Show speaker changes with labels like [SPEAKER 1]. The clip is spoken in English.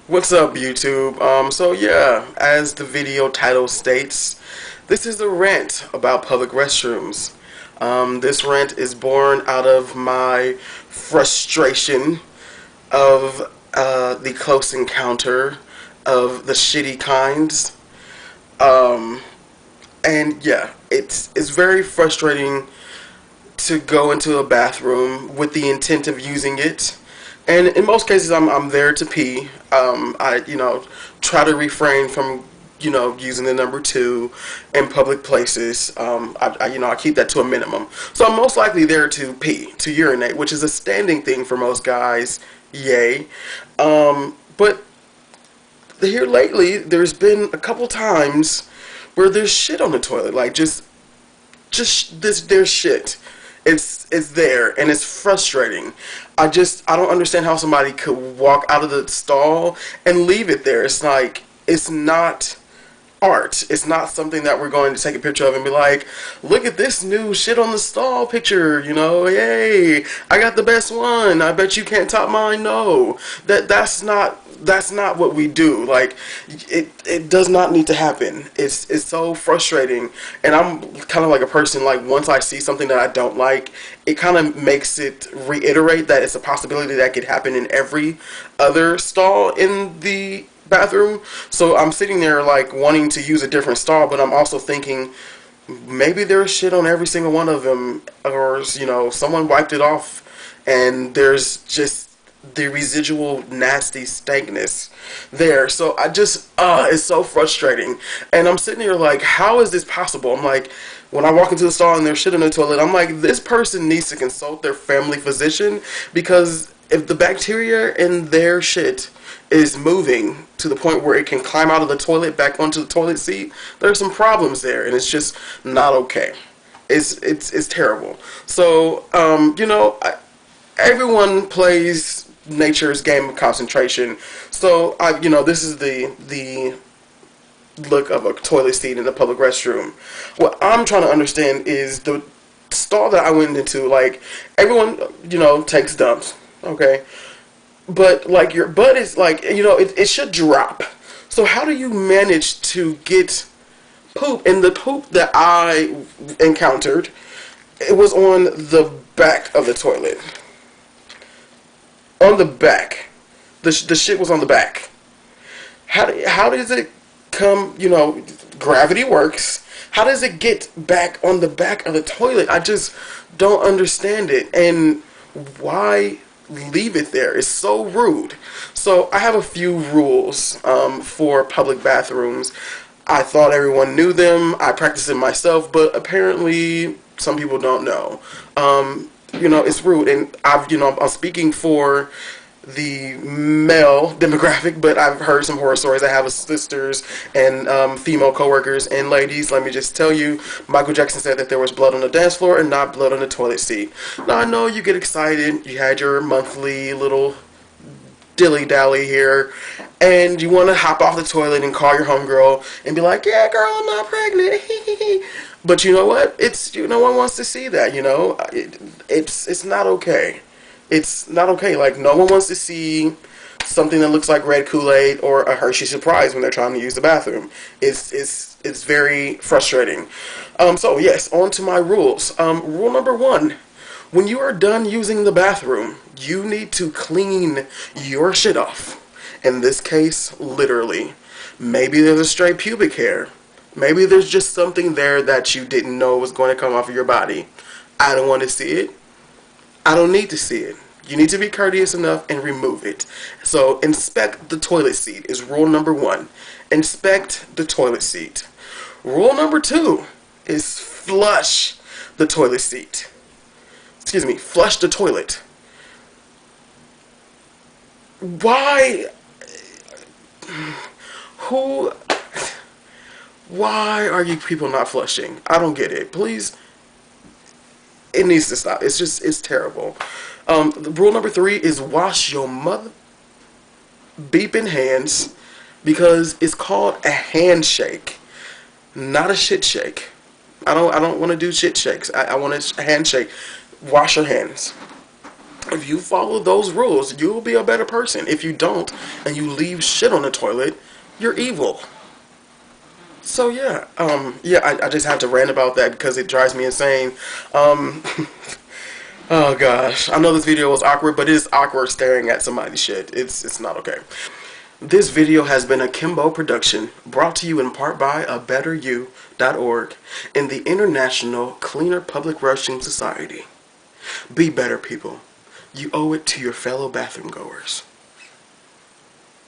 [SPEAKER 1] What's up, YouTube? So yeah, as the video title states, this is a rant about public restrooms. This rant is born out of my frustration of the close encounter of the shitty kinds. Um, and yeah, it's very frustrating to go into a bathroom with the intent of using it. And in most cases, I'm there to pee. I try to refrain from using the number two in public places. I keep that to a minimum. So I'm most likely there to pee, to urinate, which is a standing thing for most guys. Yay. But here lately, there's been a couple times where there's shit on the toilet, like just this there's shit. It's there and it's frustrating. I don't understand how somebody could walk out of the stall and leave it there. It's like it's not art. It's not something that we're going to take a picture of and be like, look at this new shit on the stall picture, yay, I got the best one. I bet you can't top mine. No. That's not what we do. Like it does not need to happen. It's so frustrating. And I'm kind of like a person, like once I see something that I don't like, it kind of makes it reiterate that it's a possibility that could happen in every other stall in the bathroom. So I'm sitting there like wanting to use a different stall, but I'm also thinking maybe there's shit on every single one of them, or someone wiped it off and there's just the residual nasty stankness there. So it's so frustrating. And I'm sitting here like, how is this possible? I'm like, when I walk into the stall and there's shit in the toilet, I'm like, this person needs to consult their family physician, because if the bacteria in their shit is moving to the point where it can climb out of the toilet back onto the toilet seat, there's some problems there, and it's just not okay. It's terrible. So everyone plays nature's game of concentration. So this is the look of a toilet seat in a public restroom. What I'm trying to understand is the stall that I went into. Like everyone, takes dumps, okay, but like your butt is like it should drop. So how do you manage to get poop? And the poop that I encountered, it was on the back of the toilet. On the back. The shit was on the back. How does it come, gravity works. How does it get back on the back of the toilet? I just don't understand it. And why leave it there? It's so rude. So I have a few rules for public bathrooms. I thought everyone knew them. I practice it myself, but apparently some people don't know. It's rude, and I'm speaking for the male demographic, but I've heard some horror stories. I have sisters and female coworkers, and ladies, let me just tell you, Michael Jackson said that there was blood on the dance floor and not blood on the toilet seat. Now I know you get excited. You had your monthly little dilly-dally here, and you want to hop off the toilet and call your homegirl and be like, yeah, girl, I'm not pregnant. But you know what? No one wants to see that, it's not okay. It's not okay. Like, no one wants to see something that looks like red Kool-Aid or a Hershey Surprise when they're trying to use the bathroom. It's very frustrating. So yes, on to my rules. Rule number one: when you are done using the bathroom, you need to clean your shit off. In this case, literally. Maybe there's a stray pubic hair. Maybe there's just something there that you didn't know was going to come off of your body. I don't want to see it. I don't need to see it. You need to be courteous enough and remove it. So inspect the toilet seat is rule number one. Inspect the toilet seat. Rule number two is flush the toilet seat. Excuse me, flush the toilet. Why? Who? Why are you people not flushing? I don't get it. Please, it needs to stop. It's terrible. Rule number three is wash your mother beeping hands, because it's called a handshake, not a shit shake. I don't want to do shit shakes. I want a handshake. Wash your hands. If you follow those rules, you'll be a better person. If you don't, and you leave shit on the toilet, you're evil. So yeah, I just had to rant about that because it drives me insane. Um, oh gosh, I know this video was awkward, but it's awkward staring at somebody's shit. It's not okay. This video has been a Kimbo production, brought to you in part by abetteryou.org and the International Cleaner Public Restroom Society. Be better, people. You owe it to your fellow bathroom goers.